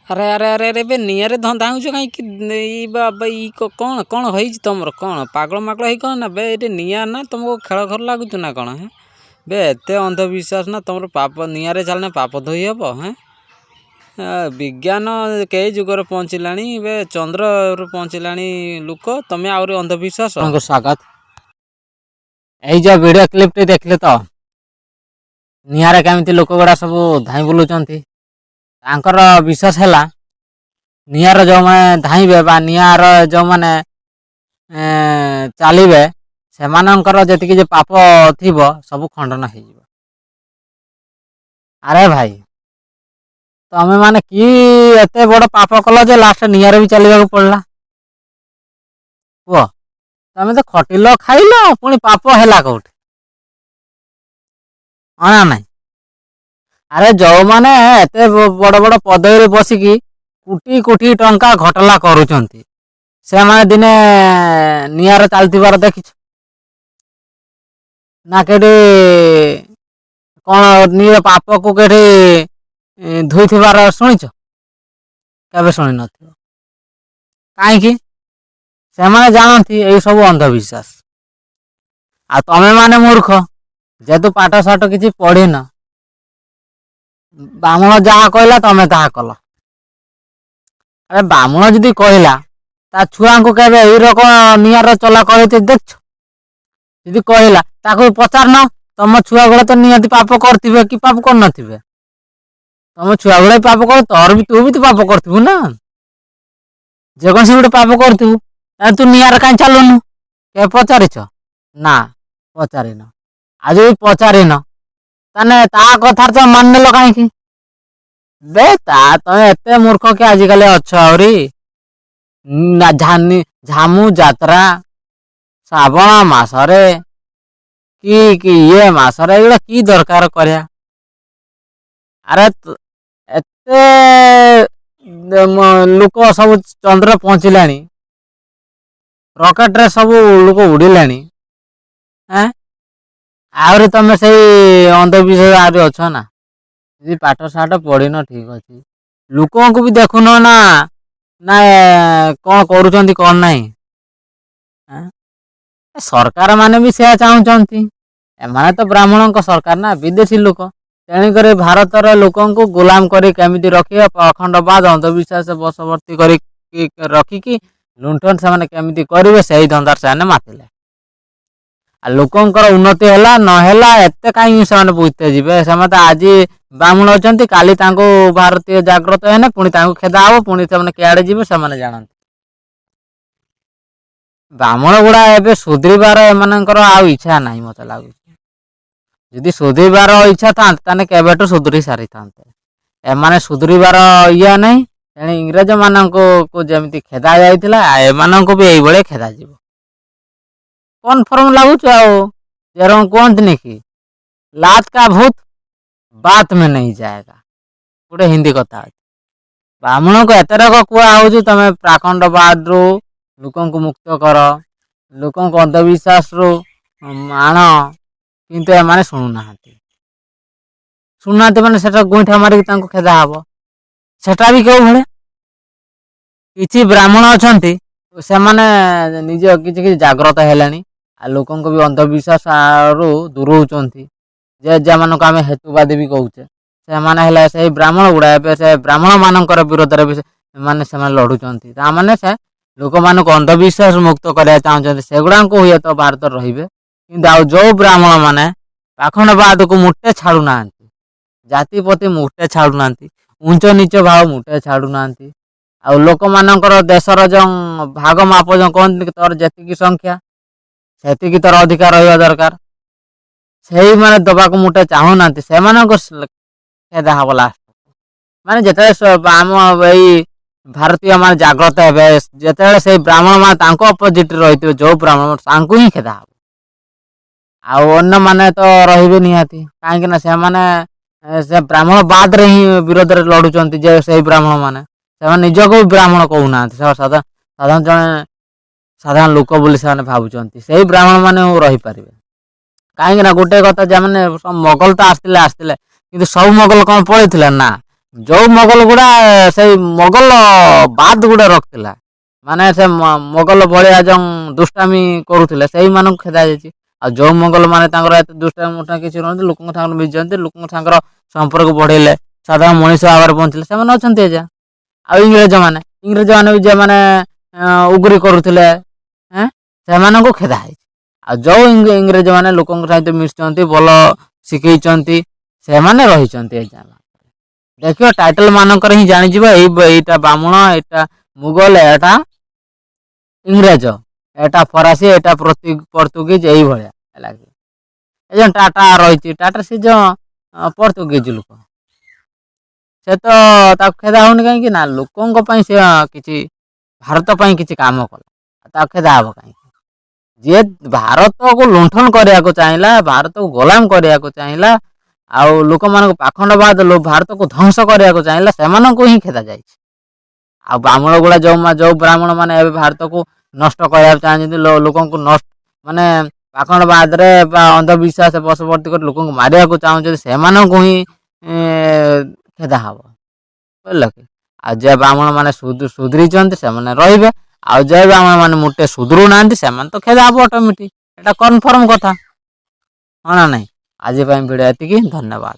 अरे अरे अरे अरे बे निआरे धाऊँ कहीं कौन कौन है तुम कौन पागल मागल है कौन ना बे ये निआ ना तुमको खेल घर लगुच ना कौन है बे एत अंधविश्वास ना तुम पाप निआरे चलने पाप धोई हम हैं विज्ञान कई जुगर पहुँचला बे चंद्र पहुँचला लोक तुम्हें आहरी अंधविश्वास स्वागत वीडियो क्लिप टी देखले तो निआरे केमिति लोक गुड़ा सब धाई बुलूं विश्वास है निआर जो मैंने धाइबे बा निआर जो मैंने चलिए से जी पाप थी सब खंडन हो। अरे भाई तमें माने कि एते बड़ पाप कल जे लास्ट निआर भी चलने पड़ला कह तमें तो खटिल खाइल पुणी पाप है कौट अना ना अरे जो मैंने एते बड़ बड़ पदवी बसिकी कोटी कोटी टंका घटला करुचंती से माने दिने निआर चलतीबार देखी ना के कौन निज पाप को के धोई शुणिच केबे शुणी न कहीं से माने जानती ये सब अंधविश्वास आ तमें माने मूर्ख जेतु पाठ साठ किसी पढ़ी न ब्राह्मण जहाँ कहला तमें ताहा कल अरे ब्राह्मण जदि कहला ता छुआ को केबे एई रकम निआर चला करते देख जदि कहला ताको पचार न तुम छुआ बेले तो निहाती पाप करथिबे कि पाप कर नथिबे तुम छुआ बेले पाप कर तोर भी तू भी तो पाप करथिबु ना जेकोसी गोटे पाप करथिबु तू निआर काई चलुनु के पचारिछ ना पचारिन आज भी पचारिन ताने ता कथा तो मान नेल कहीं बे ता तमें एते मूर्ख के आजिकल अच्छ आहरी झामू जात्रा श्रावण मासरे कि ये मासरे एगुड़ा की दरकार करिया अरे एते लोक सब चंद्र पहुँचला रॉकेट रे सब लोक उड़िला आहरी तमें से अंधविश्वास आहरी अच्छ ना जी पाठ साठ पढ़िन ठीक अच्छे लोक भी देखुन ना ना कौन करुँच कौन नहीं सरकार माने भी से चाहती एमाने तो ब्राह्मण सरकार ना विदेशी लोक तेणुक भारत लोक गुलाम करमी रखिए अखंडवाद अंधविश्वास बशवर्ती रखिकी लुंठन से केमी करेंगे से धंदार से मातिले आ लोकंर उन्नति है नहला एत कहीं से बुझते जी से आज ब्राह्मण अच्छा काली भारतीय जागृत है पुणी खेदा हम पुणी से कड़े जी से जानते ब्राह्मण गुड़ा एवं सुधरबार एमर आउ इच्छा ना मत लगुच जदि सुधरबार इच्छा था केबेठू सुधरी सारी था एमाने सुधरबार इया नहीं तेणु इंग्रेज मान को जमी खेदा जाइला एम भी यही खेदा जीव कन्फर्म लगुच आम कहते कि लात का भूत बात में नहीं जाएगा गोटे हिंदी कथा अच्छे ब्राह्मण को एतरक कहु तुम प्राखंडवाद रु लोक मुक्त कर लोक अंधविश्वास रु आण किंतु एमाने शुणुना माने सेटा गोईठा मारिक खेदा हम सेटा भी क्यों भाई किसी ब्राह्मण अच्छा से माने निज किसी जागृत है लोक भी अंधविश्वास रु दूर होती जे मान को आम हेतुवादी भी कहे से ब्राह्मण गुड़ा से ब्राह्मण मान विरोध में से लड़ुंट मैंने से लोक मान अंधविश्वास मुक्त करने चाहते से गुड़ा हुए तो भारत रे कि जो ब्राह्मण मैंने पाखंडवाद को मुटे छाड़ूना जातिपति मुटे छाड़ूना उंच नीच भाव मुटे छाड़ूना आ लोक मानकर देशर जो भाग माप जो कहते तोर जी संख्या से तोर अधिकार रहा दरकार से माने दबा को मुटे चाहूना से खेदा हम लास्ट माने जिते आम यही भारतीय मान जागृत है जिते से ब्राह्मण मान अपोजिट रही जो ब्राह्मण ही खेदा हम आन्न मैंने तो रे निहाती कहीं से ब्राह्मण बाद रे ही विरोध लड़ुंट से ब्राह्मण मैंने निजक भी ब्राह्मण कहूना साधारण जन साधारण लोक बोली से भावुं से ब्राह्मण मैंने रही पारे कहीं गोटे कथा मैंने मोगल तो आसते कि सब मोगल कौन पड़े ना ଯୋଉ ମୋଗଲ ଗୁଡା ସେଇ ମୋଗଲ ବାଦ ଗୁଡା ରଖିଥିଲା, ମାନେ ସେ ମୋଗଲ ଭଳିଆ ଯୋଉ ଦୁଷ୍ଟାମି କରୁଥିଲେ ସେଇମାନଙ୍କୁ ଖେଦା ଯାଇଛି। ଆଉ ଯୋଉ ମୋଗଲ ମାନେ ତାଙ୍କର ଏତେ ଦୁଷ୍ଟାମି ମୁଠା କିଛି ରହନ୍ତି, ଲୋକଙ୍କ ସାଙ୍ଗରେ ମିଶନ୍ତି, ଲୋକଙ୍କ ସାଙ୍ଗର ସମ୍ପର୍କ ବଢେଇଲେ, ସାଧାରଣ ମଣିଷ ଭାବରେ ବଞ୍ଚିଲେ, ସେମାନେ ଅଛନ୍ତି ଆଜ୍ଞା। ଆଉ ଇଂରେଜ ମାନେ ବି ଯେଉଁମାନେ ଉଗୁରି କରୁଥିଲେ ସେମାନଙ୍କୁ ଖେଦା ହେଇଛି। ଆଉ ଯୋଉ ଇଂରେଜ ମାନେ ଲୋକଙ୍କ ସହିତ ମିଶୁଛନ୍ତି, ଭଲ ଶିଖେଇଛନ୍ତି, ସେମାନେ ରହିଛନ୍ତି ଆଜ୍ଞା। ଦେଖିବ ଟାଇଟଲ ମାନଙ୍କର ହିଁ ଜାଣିଯିବ ଏଇଟା ବାମୁଣ, ଏଇଟା ମୁଗଲ, ଏଇଟା ଇଂରେଜ, ଏଇଟା ଫରାସୀ, ଏଇଟା ପର୍ତ୍ତୁଗିଜ, ଏଇଭଳିଆ ହେଲା। ଏ ଯୋଉ ଟାଟା ରହିଛି, ଟାଟା ସେ ଯୋଉ ପର୍ତ୍ତୁଗିଜ ଲୋକ, ସେ ତ ତାକୁ ଖେଦା ହଉନି କାହିଁକି ନା ଲୋକଙ୍କ ପାଇଁ ସେ କିଛି ଭାରତ ପାଇଁ କିଛି କାମ କଲା, ତାକୁ ଖେଦା ହବ କାହିଁକି? ଯିଏ ଭାରତକୁ ଲୁଣ୍ଠନ କରିବାକୁ ଚାହିଁଲା, ଭାରତକୁ ଗୋଲାମ କରିବାକୁ ଚାହିଁଲା, ଆଉ ଲୋକମାନଙ୍କୁ ପାଖଣ୍ଡବାଦ ଭାରତକୁ ଧ୍ୱଂସ କରିବାକୁ ଚାହିଁଲା, ସେମାନଙ୍କୁ ହିଁ ଖେଦା ଯାଇଛି। ଆଉ ବ୍ରାହ୍ମଣ ଗୁଡା ଯୋଉ ବ୍ରାହ୍ମଣ ମାନେ ଏବେ ଭାରତକୁ ନଷ୍ଟ କରିବାକୁ ଚାହୁଁଛନ୍ତି, ଲୋକଙ୍କୁ ମାନେ ପାଖଣ୍ଡବାଦରେ ବା ଅନ୍ଧବିଶ୍ୱାସ ବଶବର୍ତ୍ତୀ କରି ଲୋକଙ୍କୁ ମାରିବାକୁ ଚାହୁଁଛନ୍ତି, ସେମାନଙ୍କୁ ହିଁ ଖେଦା ହବ, ବୁଝିଲ କି? ଆଉ ଯେ ବ୍ରାହ୍ମଣ ମାନେ ସୁଧୁରିଛନ୍ତି ସେମାନେ ରହିବେ, ଆଉ ଯେ ବ୍ରାହ୍ମଣ ମାନେ ମୋଟେ ସୁଧୁରୁ ନାହାନ୍ତି ସେମାନେ ତ ଖେଦା ହବ ଅଟୋମେଟିକ, ଏଟା କନଫର୍ମ କଥା, ହଁ ନା ନାଇଁ? ଆଜି ପାଇଁ ଭିଡ଼ିଓ ଏତିକି, ଧନ୍ୟବାଦ।